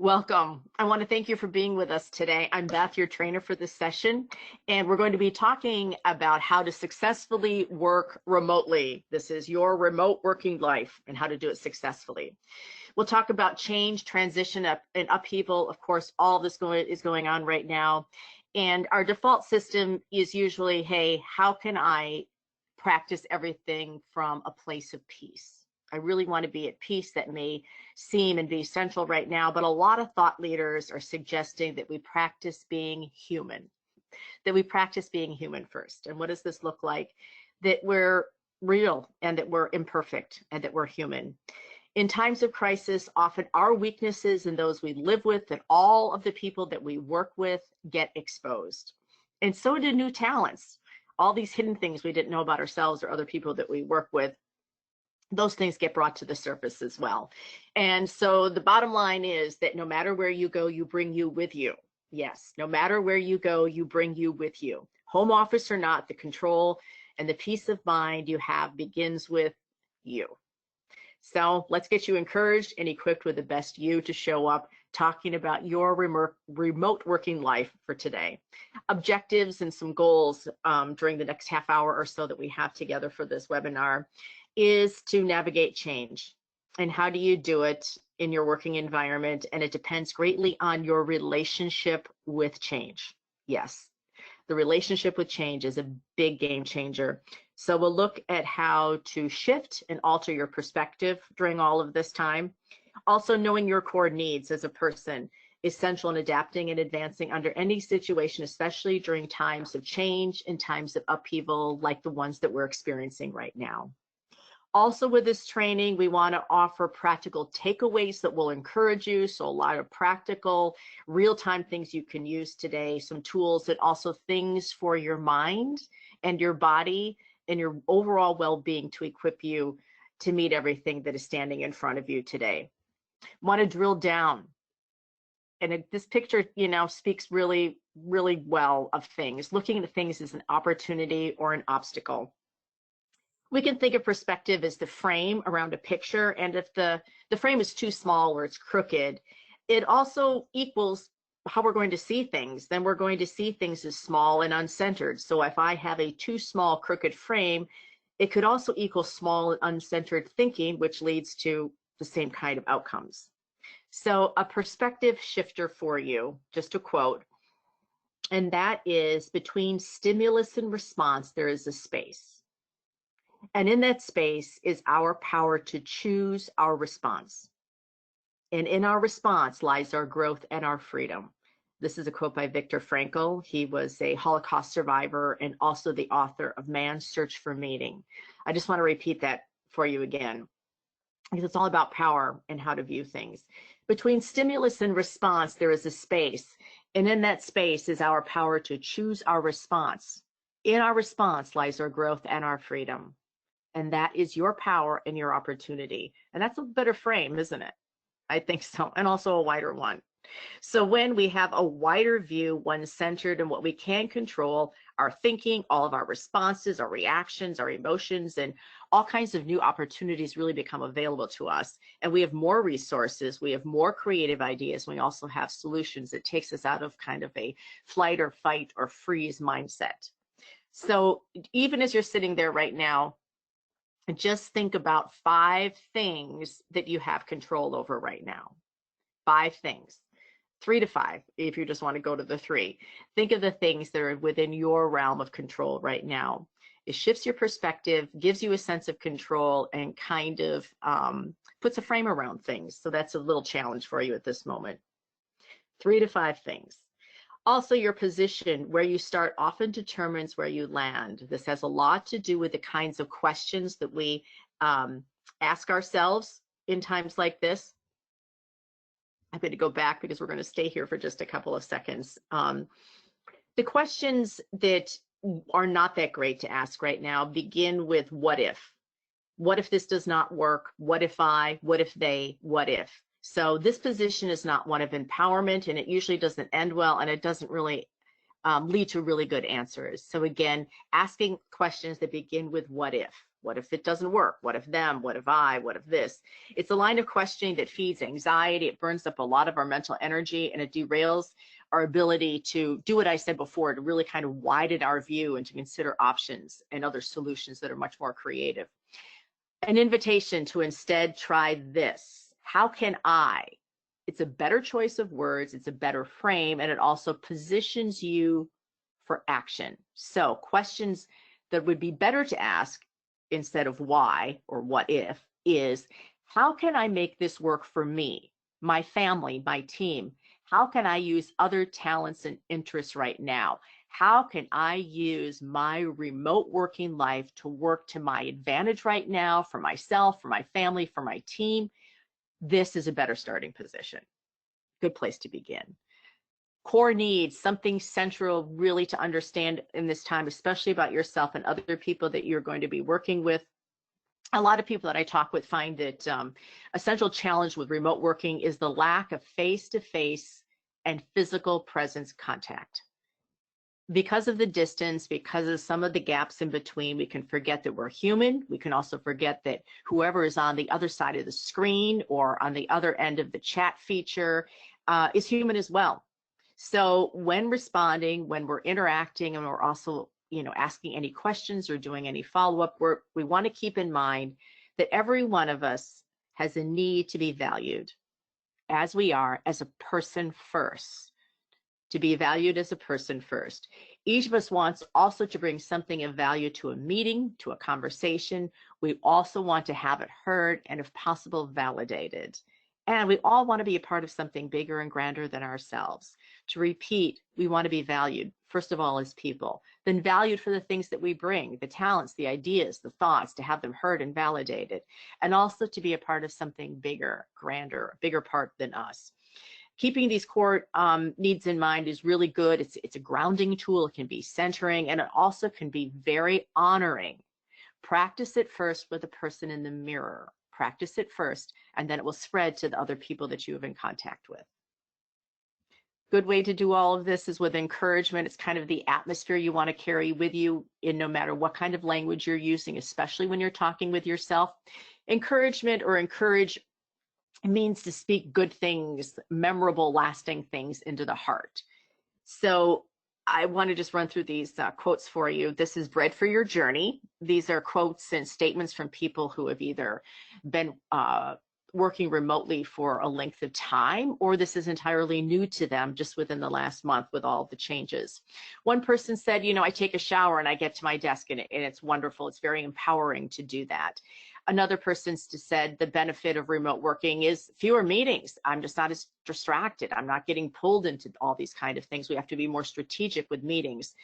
Welcome. I want to thank you for being with us today. I'm Beth, your trainer for this session, and we're going to be talking about how to successfully work remotely. This is your remote working life and how to do it successfully. We'll talk about change, transition, and upheaval. Of course, all this is going on right now. And our default system is usually, hey, how can I practice everything from a place of peace? I really want to be at peace. That may seem and be essential right now, but a lot of thought leaders are suggesting that we practice being human, first. And what does this look like? That we're real and that we're imperfect and that we're human. In times of crisis, often our weaknesses and those we live with and all of the people that we work with get exposed. And so do new talents. All these hidden things we didn't know about ourselves or other people that we work with, those things get brought to the surface as well. And so the bottom line is that no matter where you go, you bring you with you. Yes, no matter where you go, you bring you with you. Home office or not, the control and the peace of mind you have begins with you. So let's get you encouraged and equipped with the best you to show up, talking about your remote working life for today. Objectives and some goals during the next half hour or so that we have together for this webinar is to navigate change. And how do you do it in your working environment? And it depends greatly on your relationship with change. Yes, the relationship with change is a big game changer. So we'll look at how to shift and alter your perspective during all of this time. Also, knowing your core needs as a person is essential in adapting and advancing under any situation, especially during times of change and times of upheaval like the ones that we're experiencing right now. Also, with this training, we want to offer practical takeaways that will encourage you. So a lot of practical, real-time things you can use today, some tools, and also things for your mind and your body and your overall well-being to equip you to meet everything that is standing in front of you today. Want to drill down. And this picture, speaks really, really well of things, looking at things as an opportunity or an obstacle. We can think of perspective as the frame around a picture, and if the frame is too small or it's crooked, it also equals how we're going to see things. Then we're going to see things as small and uncentered. So if I have a too small crooked frame, it could also equal small and uncentered thinking, which leads to the same kind of outcomes. So a perspective shifter for you, just a quote, and that is between stimulus and response, there is a space. And in that space is our power to choose our response. And in our response lies our growth and our freedom. This is a quote by Viktor Frankl. He was a Holocaust survivor and also the author of Man's Search for Meaning. I just want to repeat that for you again, because it's all about power and how to view things. Between stimulus and response, there is a space. And in that space is our power to choose our response. In our response lies our growth and our freedom. And that is your power and your opportunity. And that's a better frame, isn't it? I think so. And also a wider one. So when we have a wider view, one centered in what we can control, our thinking, all of our responses, our reactions, our emotions, and all kinds of new opportunities really become available to us. And we have more resources, we have more creative ideas, we also have solutions that takes us out of kind of a flight or fight or freeze mindset. So even as you're sitting there right now, just think about 5 things that you have control over right now. 5 things, 3 to 5, if you just want to go to the 3. Think of the things that are within your realm of control right now. It shifts your perspective, gives you a sense of control, and kind of puts a frame around things. So that's a little challenge for you at this moment. 3 to 5 things. Also, your position, where you start, often determines where you land. This has a lot to do with the kinds of questions that we ask ourselves in times like this. I'm going to go back because we're going to stay here for just a couple of seconds. The questions that are not that great to ask right now begin with what if? What if this does not work? What if I? What if they? What if? So this position is not one of empowerment, and it usually doesn't end well, and it doesn't really lead to really good answers. So again, asking questions that begin with what if What if it doesn't work? What if them? What if I? What if this? It's a line of questioning that feeds anxiety. It burns up a lot of our mental energy, and it derails our ability to do what I said before, to really kind of widen our view and to consider options and other solutions that are much more creative. An invitation to instead try this. How can I? It's a better choice of words, it's a better frame, and it also positions you for action. So questions that would be better to ask instead of why or what if is, how can I make this work for me, my family, my team? How can I use other talents and interests right now? How can I use my remote working life to work to my advantage right now for myself, for my family, for my team? This is a better starting position. Good place to begin. Core needs, something central really to understand in this time, especially about yourself and other people that you're going to be working with. A lot of people that I talk with find that a central challenge with remote working is the lack of face-to-face and physical presence contact. Because of the distance, because of some of the gaps in between, we can forget that we're human. We can also forget that whoever is on the other side of the screen or on the other end of the chat feature is human as well. So when responding, when we're interacting, and we're also, asking any questions or doing any follow-up work, we want to keep in mind that every one of us has a need to be valued as we are, as a person first. To be valued as a person first. Each of us wants also to bring something of value to a meeting, to a conversation. We also want to have it heard and, if possible, validated. And we all want to be a part of something bigger and grander than ourselves. To repeat, we want to be valued, first of all, as people, then valued for the things that we bring, the talents, the ideas, the thoughts, to have them heard and validated, and also to be a part of something bigger, grander, a bigger part than us. Keeping these core needs in mind is really good. It's a grounding tool. It can be centering, and it also can be very honoring. Practice it first with the person in the mirror. Practice it first, and then it will spread to the other people that you have in contact with. Good way to do all of this is with encouragement. It's kind of the atmosphere you want to carry with you in no matter what kind of language you're using, especially when you're talking with yourself. Encouragement or encourage means to speak good things, memorable, lasting things into the heart. So I want to just run through these quotes for you. This is Bread for Your Journey. These are quotes and statements from people who have either been working remotely for a length of time, or this is entirely new to them just within the last month with all the changes. One person said, I take a shower and I get to my desk and it's wonderful. It's very empowering to do that. Another person said the benefit of remote working is fewer meetings. I'm just not as distracted. I'm not getting pulled into all these kind of things. We have to be more strategic with meetings.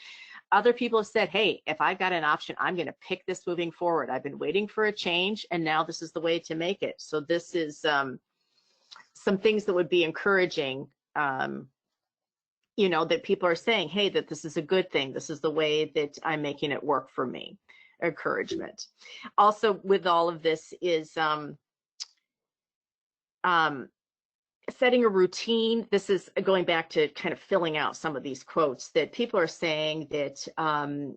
Other people have said, hey, if I've got an option, I'm going to pick this moving forward. I've been waiting for a change, and now this is the way to make it. So this is some things that would be encouraging, that people are saying, hey, that this is a good thing. This is the way that I'm making it work for me. Encouragement. Also with all of this is setting a routine. This is going back to kind of filling out some of these quotes that people are saying that and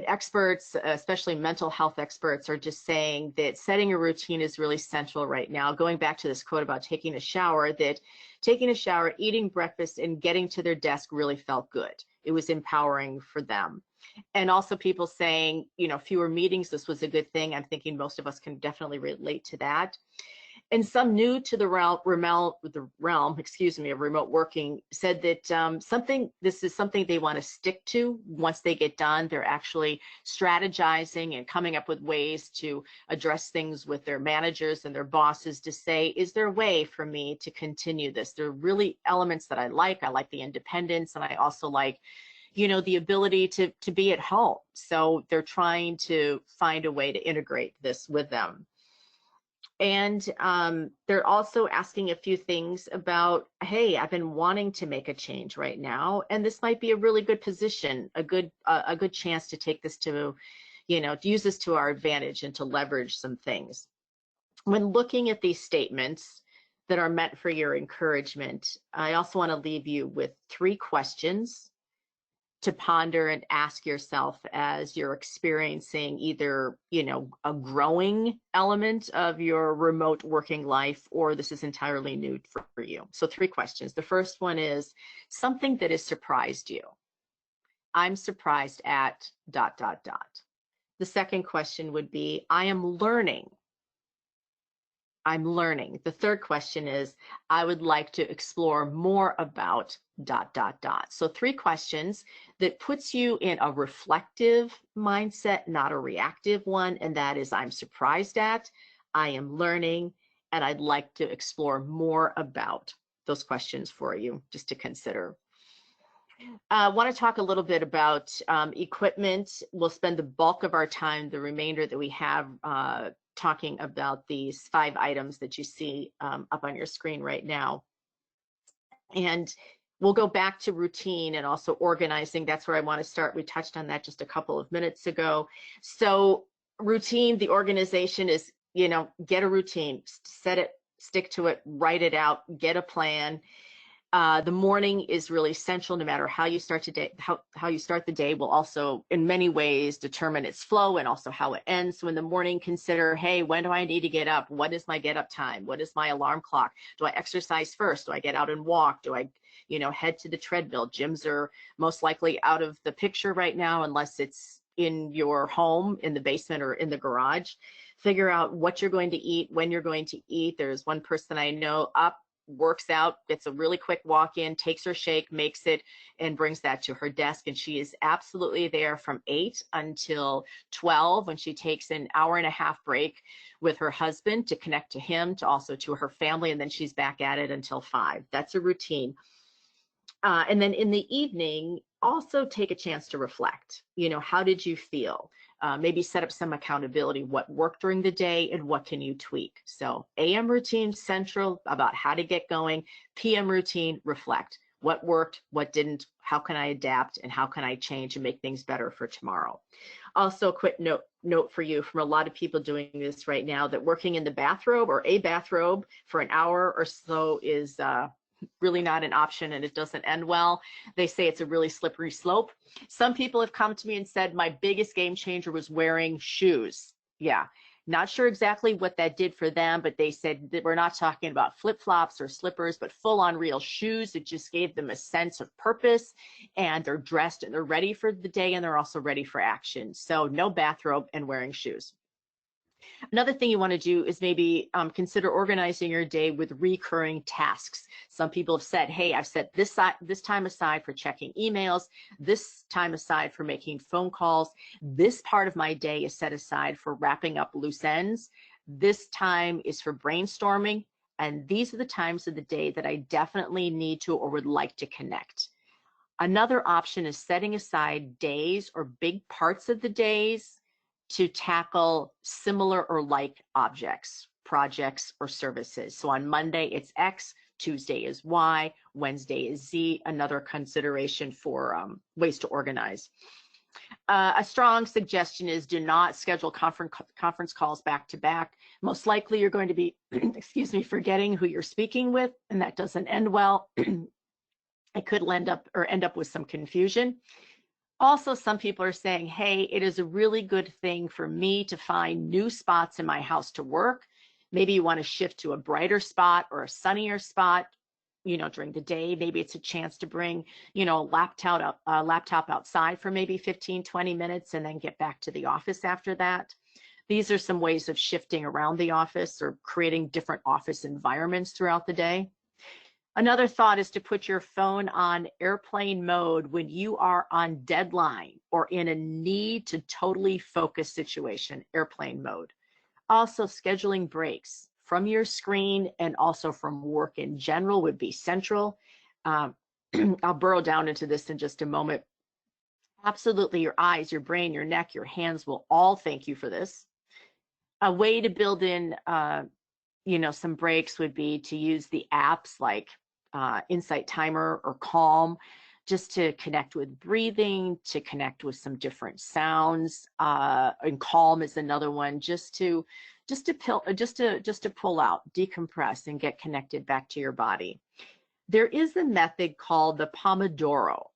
experts, especially mental health experts, are just saying that setting a routine is really central right now. Going back to this quote about taking a shower, that taking a shower, eating breakfast, and getting to their desk really felt good. It was empowering for them. And also people saying, fewer meetings, this was a good thing. I'm thinking most of us can definitely relate to that. And some new to the realm of remote working said that this is something they want to stick to once they get done. They're actually strategizing and coming up with ways to address things with their managers and their bosses to say, is there a way for me to continue this? There are really elements that I like. I like the independence, and I also like the ability to be at home. So they're trying to find a way to integrate this with them. And they're also asking a few things about, hey, I've been wanting to make a change right now, and this might be a really good position, a good chance to take this to, to use this to our advantage and to leverage some things. When looking at these statements that are meant for your encouragement, I also want to leave you with 3 questions to ponder and ask yourself as you're experiencing either, a growing element of your remote working life, or this is entirely new for you. So 3 questions. The first one is something that has surprised you. I'm surprised at ... The second question would be, I am learning. I'm learning. The third question is, I would like to explore more about ... So 3 questions that puts you in a reflective mindset, not a reactive one. And that is, I'm surprised at, I am learning, and I'd like to explore more about. Those questions for you just to consider. I want to talk a little bit about equipment. We'll spend the bulk of our time, the remainder that we have, talking about these 5 items that you see up on your screen right now. And we'll go back to routine and also organizing. That's where I want to start. We touched on that just a couple of minutes ago. So routine, the organization is, get a routine, set it, stick to it, write it out, get a plan. The morning is really essential. No matter how you start today, how you start the day will also in many ways determine its flow and also how it ends. So in the morning, consider, hey, when do I need to get up? What is my get up time? What is my alarm clock? Do I exercise first? Do I get out and walk? Do I, head to the treadmill? Gyms are most likely out of the picture right now, unless it's in your home, in the basement or in the garage. Figure out what you're going to eat, when you're going to eat. There's one person I know works out, gets a really quick walk in, takes her shake, makes it, and brings that to her desk. And she is absolutely there from 8 until 12, when she takes an hour-and-a-half break with her husband to connect to him, to also to her family, and then she's back at it until 5. That's a routine. And then in the evening, also take a chance to reflect. How did you feel? Maybe set up some accountability, what worked during the day and what can you tweak. So AM routine, central, about how to get going. PM routine, reflect. What worked, what didn't, how can I adapt, and how can I change and make things better for tomorrow? Also, a quick note for you from a lot of people doing this right now, that working in the bathrobe or a bathrobe for an hour or so is really not an option, and it doesn't end well. They say it's a really slippery slope. Some people have come to me and said, my biggest game changer was wearing shoes. Yeah, not sure exactly what that did for them, but they said that we're not talking about flip-flops or slippers, but full-on real shoes. It just gave them a sense of purpose, and they're dressed and they're ready for the day, and they're also ready for action. So no bathrobe and wearing shoes. Another thing you want to do is maybe consider organizing your day with recurring tasks. Some people have said, hey, I've set this time aside for checking emails, this time aside for making phone calls, this part of my day is set aside for wrapping up loose ends, this time is for brainstorming, and these are the times of the day that I definitely need to or would like to connect. Another option is setting aside days or big parts of the days to tackle similar or like objects, projects, or services. So on Monday, it's X, Tuesday is Y, Wednesday is Z, another consideration for ways to organize. A strong suggestion is do not schedule conference calls back to back. Most likely you're going to be, forgetting who you're speaking with, and that doesn't end well. It could end up with some confusion. Also, some people are saying, hey, it is a really good thing for me to find new spots in my house to work. Maybe you want to shift to a brighter spot or a sunnier spot, during the day. Maybe it's a chance to bring, a laptop outside for maybe 15, 20 minutes and then get back to the office after that. These are some ways of shifting around the office or creating different office environments throughout the day. Another thought is to put your phone on airplane mode when you are on deadline or in a need to totally focus situation, airplane mode. Also, scheduling breaks from your screen and also from work in general would be central. I'll burrow down into this in just a moment. Absolutely, your eyes, your brain, your neck, your hands will all thank you for this. A way to build in some breaks would be to use the apps like Insight Timer or Calm, just to connect with breathing, to connect with some different sounds. And Calm is another one, just to pull out, decompress, and get connected back to your body. There is a method called the Pomodoro.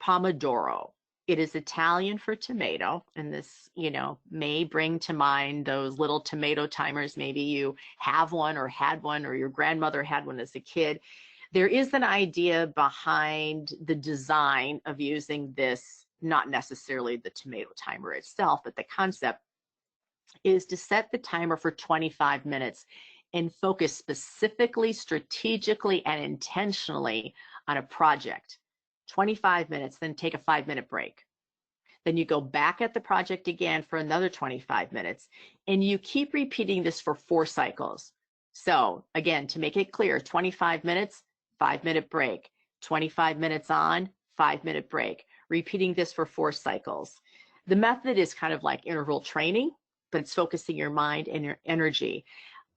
Pomodoro. It is Italian for tomato, and this, may bring to mind those little tomato timers. Maybe you have one or had one, or your grandmother had one as a kid. There is an idea behind the design of using this, not necessarily the tomato timer itself, but the concept is to set the timer for 25 minutes and focus specifically, strategically, and intentionally on a project. 25 minutes, then take a 5-minute break. Then you go back at the project again for another 25 minutes, and you keep repeating this for 4 cycles. So again, to make it clear, 25 minutes, 5-minute break, 25 minutes on, 5-minute break, repeating this for 4 cycles. The method is kind of like interval training, but it's focusing your mind and your energy.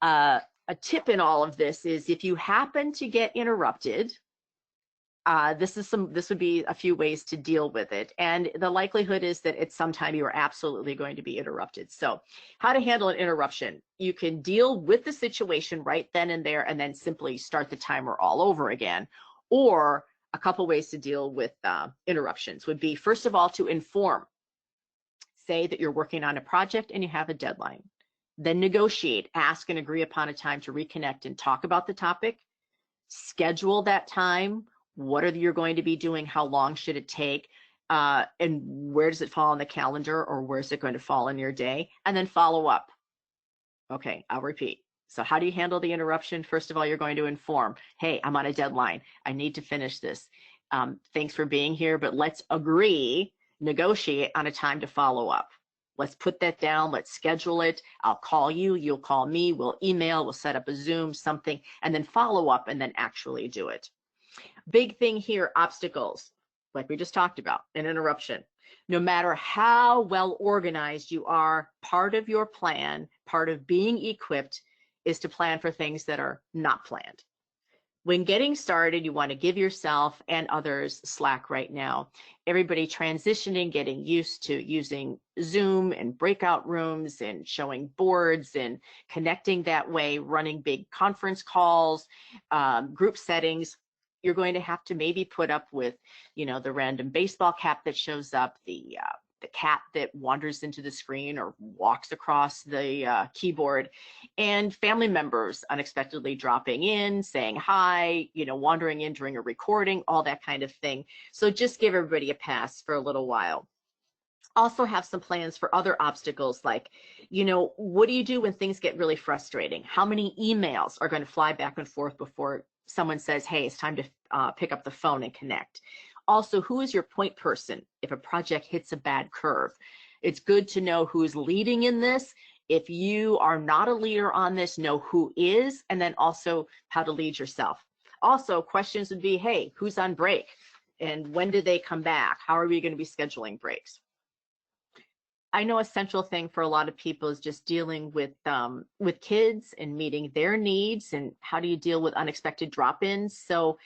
A tip in all of this is if you happen to get interrupted, this would be a few ways to deal with it. And the likelihood is that at some time you are absolutely going to be interrupted. So how to handle an interruption. You can deal with the situation right then and there and then simply start the timer all over again. Or a couple ways to deal with interruptions would be, first of all, to inform. Say that you're working on a project and you have a deadline. Then negotiate, ask and agree upon a time to reconnect and talk about the topic. Schedule that time. What are you going to be doing? How long should it take? And where does it fall on the calendar, or where is it going to fall in your day? And then follow up. Okay, I'll repeat. So how do you handle the interruption? First of all, you're going to inform, hey, I'm on a deadline. I need to finish this. Thanks for being here, but let's agree, negotiate on a time to follow up. Let's put that down. Let's schedule it. I'll call you. You'll call me. We'll email. We'll set up a Zoom, something, and then follow up and then actually do it. Big thing here, obstacles, like we just talked about, an interruption. No matter how well organized you are, part of your plan, part of being equipped is to plan for things that are not planned. When getting started, you want to give yourself and others slack right now. Everybody transitioning, getting used to using Zoom and breakout rooms and showing boards and connecting that way, running big conference calls, group settings. You're going to have to maybe put up with, the random baseball cap that shows up, the cat that wanders into the screen or walks across the keyboard, and family members unexpectedly dropping in, saying hi, wandering in during a recording, all that kind of thing. So just give everybody a pass for a little while. Also have some plans for other obstacles, like, what do you do when things get really frustrating? How many emails are going to fly back and forth before someone says, hey, it's time to pick up the phone and connect? Also, who is your point person if a project hits a bad curve? It's good to know who's leading in this. If you are not a leader on this, know who is, and then also how to lead yourself. Also, questions would be, hey, who's on break? And when do they come back? How are we going to be scheduling breaks? I know a central thing for a lot of people is just dealing with kids and meeting their needs, and how do you deal with unexpected drop-ins? So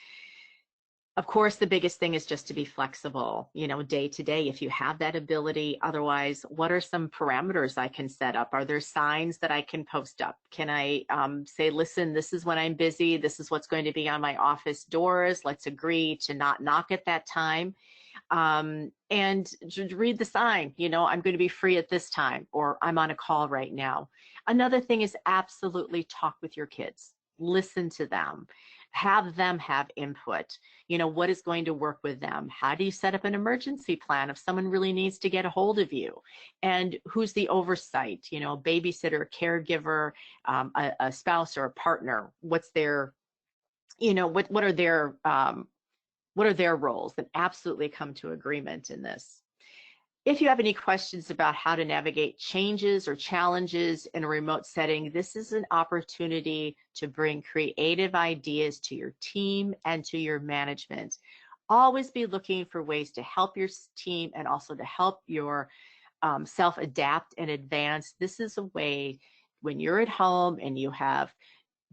of course, the biggest thing is just to be flexible, day to day, if you have that ability. Otherwise, what are some parameters I can set up? Are there signs that I can post up? Can I say, listen, this is when I'm busy. This is what's going to be on my office doors. Let's agree to not knock at that time. And read the sign, I'm going to be free at this time, or I'm on a call right now. Another thing is absolutely talk with your kids. Listen to them. Have them have input. What is going to work with them? How do you set up an emergency plan if someone really needs to get a hold of you? And who's the oversight? Babysitter, caregiver, a spouse or a partner. What's their, what are their roles? And absolutely come to agreement in this. If you have any questions about how to navigate changes or challenges in a remote setting, this is an opportunity to bring creative ideas to your team and to your management. Always be looking for ways to help your team and also to help your self adapt and advance. This is a way when you're at home and you have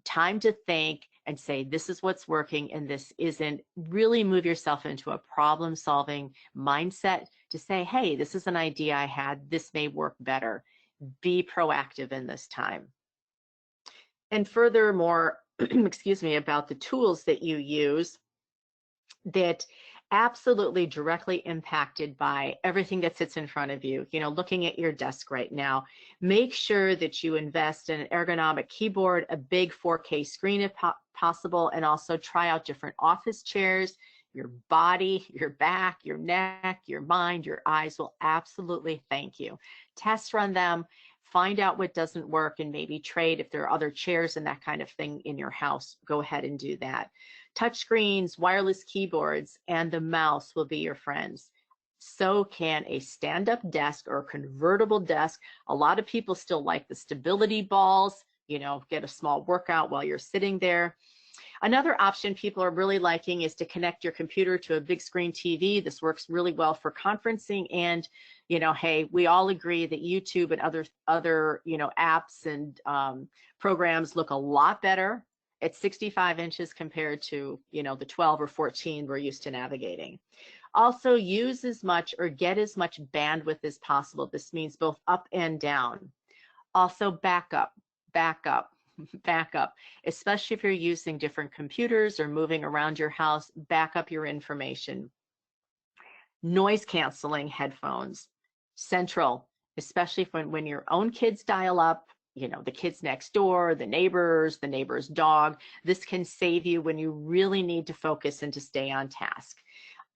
time to think and say, this is what's working and this isn't, really move yourself into a problem-solving mindset to say, hey, this is an idea I had, this may work better. Be proactive in this time. And furthermore, excuse me, about the tools that you use, that Absolutely directly impacted by everything that sits in front of you. You know, looking at your desk right now, make sure that you invest in an ergonomic keyboard, a big 4K screen if possible, and also try out different office chairs. Your body, your back, your neck, your mind, your eyes will absolutely thank you. Test run them, find out what doesn't work, and maybe trade if there are other chairs and that kind of thing in your house. Go ahead and do that. Touchscreens, wireless keyboards, and the mouse will be your friends. So can a stand-up desk or a convertible desk. A lot of people still like the stability balls, you know, get a small workout while you're sitting there. Another option people are really liking is to connect your computer to a big screen TV. This works really well for conferencing, and you know, hey, we all agree that YouTube and other you know, apps and programs look a lot better at 65 inches compared to, you know, the 12 or 14 we're used to navigating. Also, use as much or get as much bandwidth as possible. This means both up and down. Also, backup, backup, backup, especially if you're using different computers or moving around your house, back up your information. Noise canceling headphones, central, especially when your own kids dial up, you know, the kids next door, the neighbor's dog. This can save you when you really need to focus and to stay on task.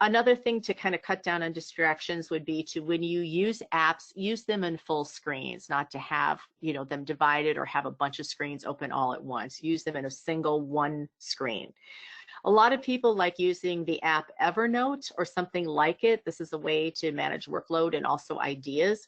Another thing to kind of cut down on distractions would be to, when you use apps, use them in full screens, not to have, you know, them divided or have a bunch of screens open all at once. Use them in a single one screen. A lot of people like using the app Evernote or something like it. This is a way to manage workload and also ideas.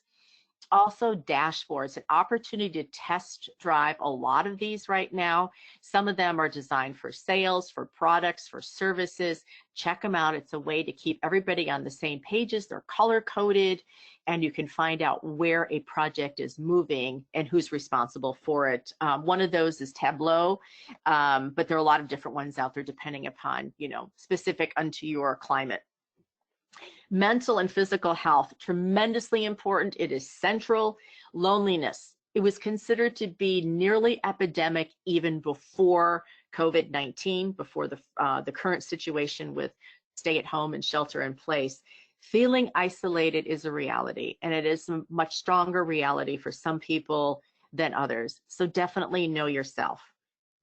Also, dashboards, an opportunity to test drive a lot of these right now. Some of them are designed for sales, for products, for services. Check them out. It's a way to keep everybody on the same pages. They're color coded, and you can find out where a project is moving and who's responsible for it. One of those is Tableau, but there are a lot of different ones out there depending upon, you know, specific unto your climate. Mental and physical health, tremendously important. It is central. Loneliness. It was considered to be nearly epidemic even before COVID-19, before the current situation with stay at home and shelter in place. Feeling isolated is a reality, and it is a much stronger reality for some people than others. So definitely know yourself.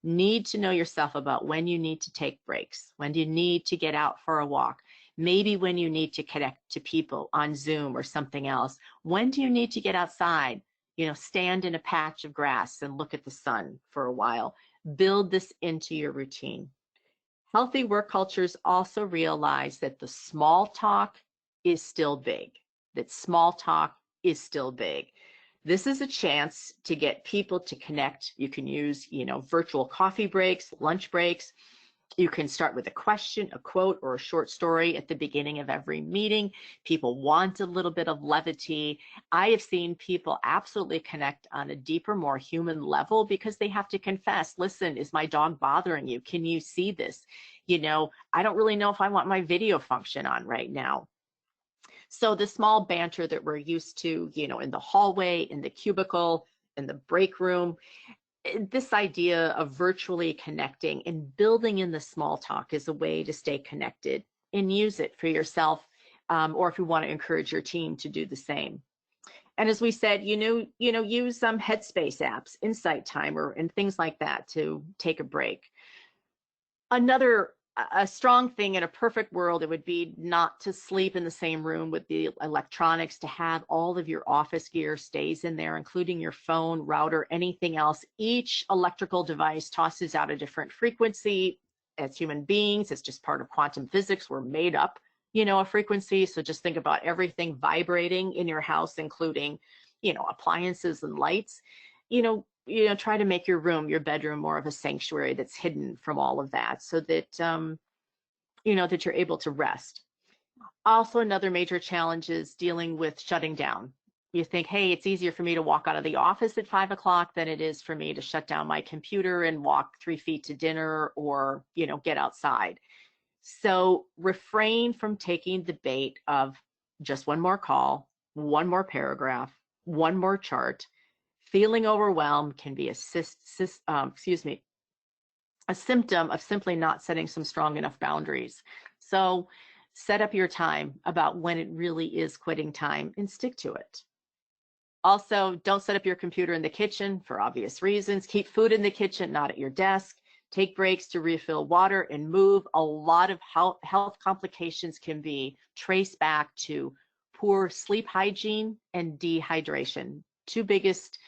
Need to know yourself about when you need to take breaks, when you need to get out for a walk, maybe when you need to connect to people on Zoom or something else. When do you need to get outside? You know, stand in a patch of grass and look at the sun for a while. Build this into your routine. Healthy work cultures also realize that the small talk is still big, that small talk is still big. This is a chance to get people to connect. You can use, you know, virtual coffee breaks, lunch breaks. You can start with a question, a quote, or a short story at the beginning of every meeting. People want a little bit of levity. I have seen people absolutely connect on a deeper, more human level because they have to confess, listen, is my dog bothering you? Can you see this? You know, I don't really know if I want my video function on right now. So the small banter that we're used to, you know, in the hallway, in the cubicle, in the break room, this idea of virtually connecting and building in the small talk is a way to stay connected, and use it for yourself, or if you want to encourage your team to do the same. And as we said, use some Headspace apps, Insight Timer, and things like that to take a break. Another a strong thing in a perfect world, it would be not to sleep in the same room with the electronics, to have all of your office gear stays in there, including your phone, router, anything else. Each electrical device tosses out a different frequency. As human beings, it's just part of quantum physics. We're made up, you know, a frequency. So just think about everything vibrating in your house, including, you know, appliances and lights. Try to make your room, your bedroom, more of a sanctuary that's hidden from all of that, so that that you're able to rest. Also, another major challenge is dealing with shutting down. You think, hey, it's easier for me to walk out of the office at 5 o'clock than it is for me to shut down my computer and walk 3 feet to dinner, or get outside. So refrain from taking the bait of just one more call, one more paragraph, one more chart. Feeling overwhelmed can be a symptom of simply not setting some strong enough boundaries. So Set up your time about when it really is quitting time and stick to it. Also, don't set up your computer in the kitchen for obvious reasons. Keep food in the kitchen, not at your desk. Take breaks to refill water and move. A lot of health complications can be traced back to poor sleep hygiene and dehydration. Two biggest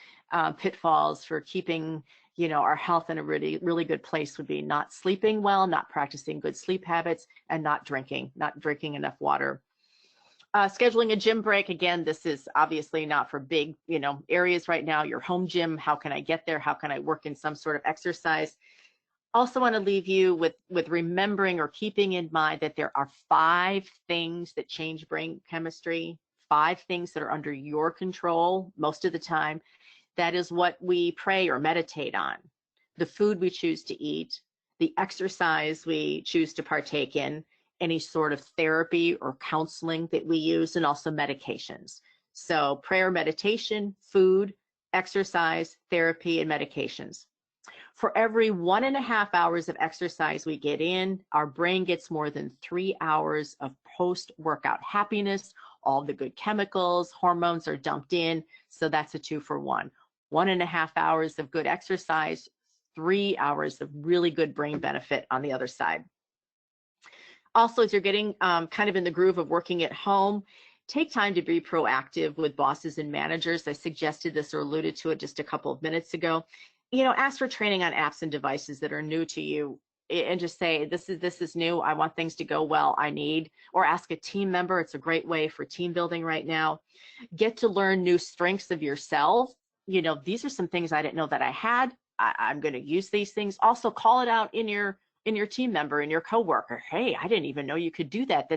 pitfalls for keeping our health in a really, really good place would be not sleeping well, not practicing good sleep habits, and not drinking enough water. Scheduling a gym break, again, this is obviously not for big, areas right now. Your home gym, how can I get there? How can I work in some sort of exercise? Also want to leave you with remembering or keeping in mind that there are 5 things that change brain chemistry, 5 things that are under your control most of the time. That is what we pray or meditate on, the food we choose to eat, the exercise we choose to partake in, any sort of therapy or counseling that we use, and also medications. So prayer, meditation, food, exercise, therapy, and medications. For every 1.5 hours of exercise we get in, our brain gets more than 3 hours of post-workout happiness. All the good chemicals, hormones are dumped in. So that's a 2-for-1. 1.5 hours of good exercise, 3 hours of really good brain benefit on the other side. Also, as you're getting kind of in the groove of working at home, take time to be proactive with bosses and managers. I suggested this or alluded to it just a couple of minutes ago. Ask for training on apps and devices that are new to you, and just say, this is new. I want things to go well. Or ask a team member. It's a great way for team building right now. Get to learn new strengths of yourself. These are some things I didn't know that I had. I'm going to use these things. Also, call it out in your team member, in your coworker. Hey, I didn't even know you could do that.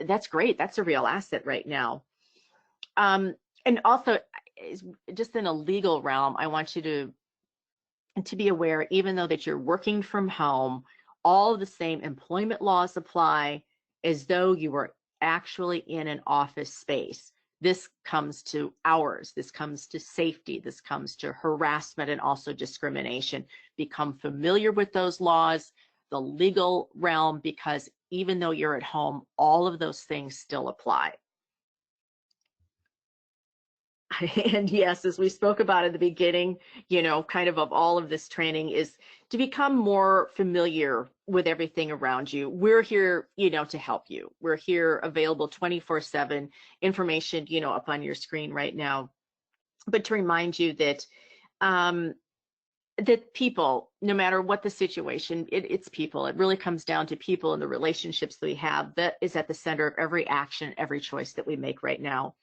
That's great. That's a real asset right now. And also, just in a legal realm, I want you to be aware, even though that you're working from home, all of the same employment laws apply as though you were actually in an office space. This comes to hours, this comes to safety, this comes to harassment and also discrimination. Become familiar with those laws, the legal realm, because even though you're at home, all of those things still apply. And yes, as we spoke about at the beginning, kind of all of this training is to become more familiar with everything around you. We're here, to help you. We're here available 24/7, information, up on your screen right now. But to remind you that that people, no matter what the situation, it's people. It really comes down to people and the relationships that we have. That is at the center of every action, every choice that we make right now.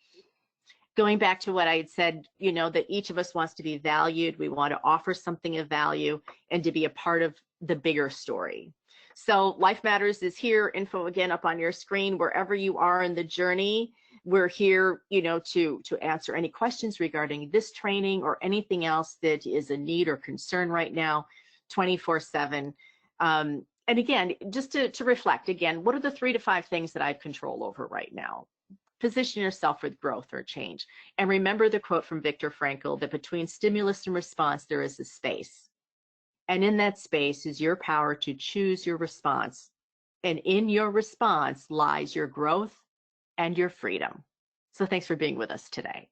Going back to what I had said, that each of us wants to be valued. We want to offer something of value and to be a part of the bigger story. So Life Matters is here. Info again up on your screen. Wherever you are in the journey, we're here, to answer any questions regarding this training or anything else that is a need or concern right now, 24/7. And again, just to reflect again, what are the 3 to 5 things that I have control over right now? Position yourself with growth or change. And remember the quote from Viktor Frankl, that between stimulus and response, there is a space. And in that space is your power to choose your response. And in your response lies your growth and your freedom. So thanks for being with us today.